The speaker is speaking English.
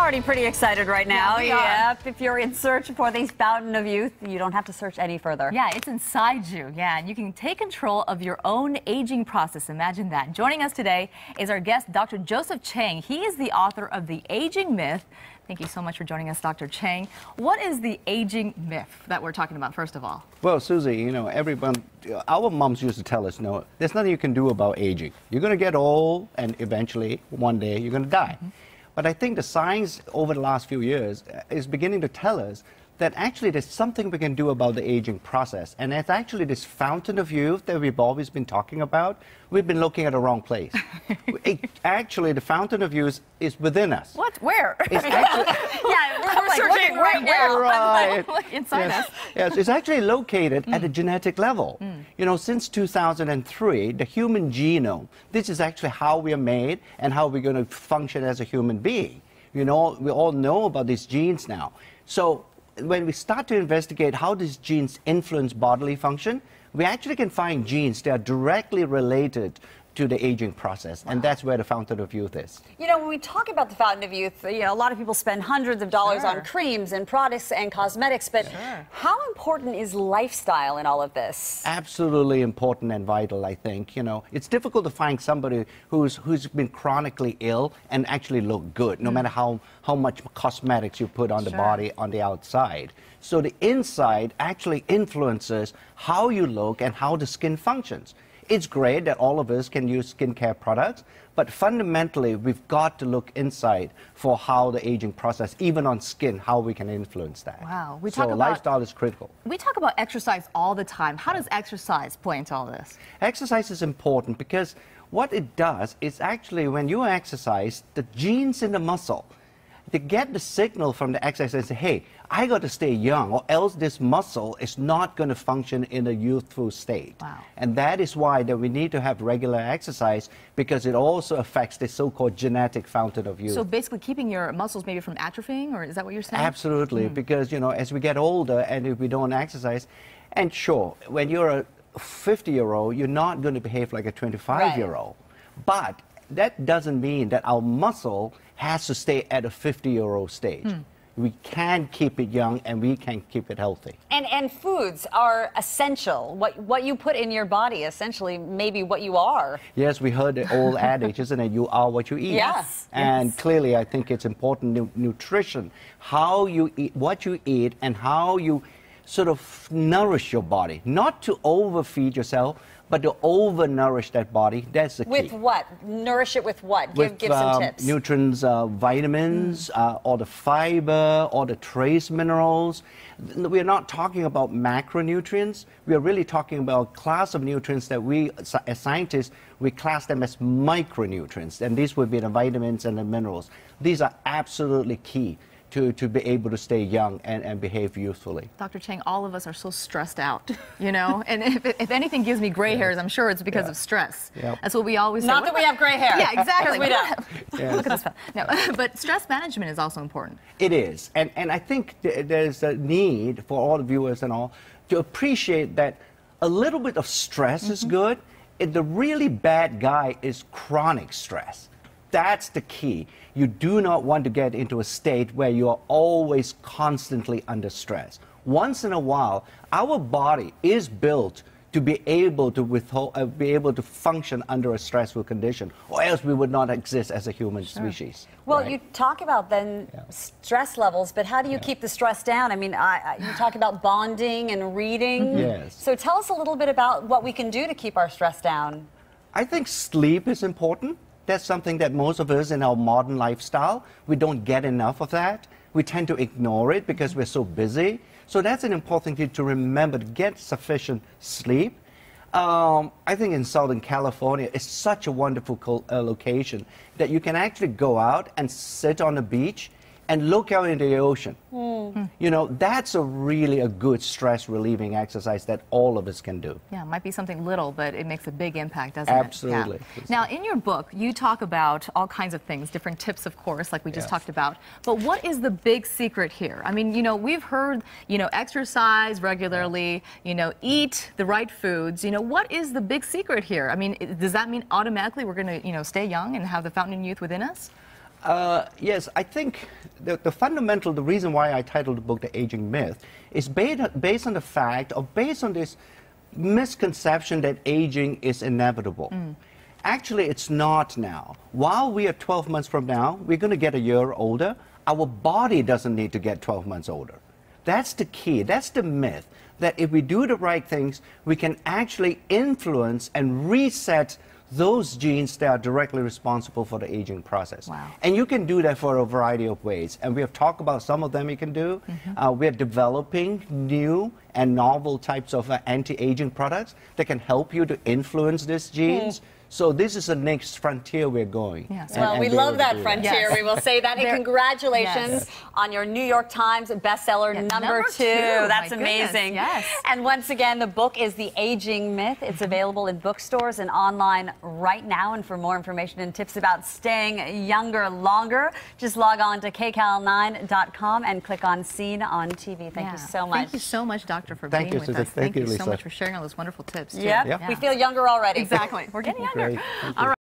already pretty excited right now. Yeah, Yep. If you're in search for the fountain of youth, you don't have to search any further. Yeah, it's inside you. Yeah, and you can take control of your own aging process. Imagine that. Joining us today is our guest, Dr. Joseph Chang. He is the author of The Aging Myth. Thank you so much for joining us, Dr. Chang. What is the aging myth that we're talking about, first of all? Well, Susie, you know, our moms used to tell us, no, there's nothing you can do about aging. You're going to get old, and eventually, one day, you're going to die. But I think the science over the last few years is beginning to tell us that actually there's something we can do about the aging process. And it's actually this fountain of youth that we've always been talking about. We've been looking at the wrong place. Actually, the fountain of youth is within us. What? Where? It's actually, Yeah, we're searching right now. Right. Inside us. Yes, it's actually located at a genetic level. You know, since 2003, the human genome, this is actually how we are made and how we're going to function as a human being. You know, we all know about these genes now. So when we start to investigate how these genes influence bodily function, we actually can find genes that are directly related to the aging process, and that's where the fountain of youth is. You know, when we talk about the fountain of youth, you know, a lot of people spend hundreds of dollars on creams and products and cosmetics, but how important is lifestyle in all of this? Absolutely important and vital, I think. You know, it's difficult to find somebody who's been chronically ill and actually look good, no matter how much cosmetics you put on the body on the outside. So the inside actually influences how you look and how the skin functions. It's great that all of us can use skincare products, but fundamentally, we've got to look inside for how the aging process, even on skin, how we can influence that. Wow. So lifestyle is critical. We talk about exercise all the time. How does exercise play into all this? Exercise is important because what it does is actually when you exercise, the genes in the muscle, they get the signal from the exercise and say, hey, I got to stay young, or else this muscle is not going to function in a youthful state. Wow. And that is why that we need to have regular exercise, because it also affects the so-called genetic fountain of youth. So basically keeping your muscles maybe from atrophying, or is that what you're saying? Absolutely, because, you know, as we get older and if we don't exercise, and sure, when you're a 50-year-old, you're not going to behave like a 25-year-old. But that doesn't mean that our muscle has to stay at a 50-year-old stage. We can keep it young and we can keep it healthy. And foods are essential. What you put in your body, essentially, maybe what you are. Yes, we heard the old adage, isn't it? You are what you eat. Yes. And clearly, I think it's important, nutrition, how you eat, what you eat, and how you sort of nourish your body. Not to overfeed yourself, but to over-nourish that body. That's the key. With what? Nourish it with what? Give some tips. Nutrients, vitamins, all the fiber, all the trace minerals. We're not talking about macronutrients. We are really talking about a class of nutrients that we, as scientists, we class them as micronutrients. And these would be the vitamins and the minerals. These are absolutely key to be able to stay young and behave youthfully. Dr. Chang, all of us are so stressed out, you know, and if anything gives me gray hairs, I'm sure it's because of stress. That's what we always say. Not that we have gray hair. Yeah, exactly. We don't. Look at this. No, but stress management is also important. It is, and I think there's a need for all the viewers and all to appreciate that a little bit of stress is good. The really bad guy is chronic stress. That's the key. You do not want to get into a state where you are always constantly under stress. Once in a while, our body is built to be able to function under a stressful condition, or else we would not exist as a human species. Well, right? you talk about then stress levels, but how do you keep the stress down? I mean, you talk about bonding and reading. Yes. So tell us a little bit about what we can do to keep our stress down. I think sleep is important. That's something that most of us in our modern lifestyle, we don't get enough of that. We tend to ignore it because we're so busy. So that's an important thing to remember, to get sufficient sleep. I think in Southern California, it's such a wonderful location that you can actually go out and sit on the beach and look out into the ocean. You know, that's really a good stress relieving exercise that all of us can do. Yeah, it might be something little, but it makes a big impact, doesn't Absolutely. it? Yeah. Now, in your book, you talk about all kinds of things, different tips, of course, like we just talked about. But what is the big secret here? I mean, you know, we've heard, you know, exercise regularly, you know, eat the right foods. You know, what is the big secret here? I mean, does that mean automatically we're going to, you know, stay young and have the fountain of youth within us? Yes, I think the reason why I titled the book The Aging Myth is based on the fact, or based on this misconception that aging is inevitable. Actually, it's not now. While we are 12 months from now, we're going to get a year older. Our body doesn't need to get 12 months older. That's the key. That's the myth, that if we do the right things, we can actually influence and reset those genes that are directly responsible for the aging process. Wow. And you can do that for a variety of ways. And we have talked about some of them you can do. We're developing new and novel types of anti-aging products that can help you to influence these genes. So this is the next frontier we're going. Yes. Well, we love that frontier. Yes. We will say that. And congratulations on your New York Times bestseller number 2. That's amazing. Yes. And once again, the book is The Aging Myth. It's available in bookstores and online right now. And for more information and tips about staying younger longer, just log on to kcal9.com and click on Seen on TV. Thank you so much. Thank you so much, Doctor, for being with us. Thank you, so Lisa. much for sharing all those wonderful tips. Yep. We feel younger already. Exactly. We're getting younger. Great. All right.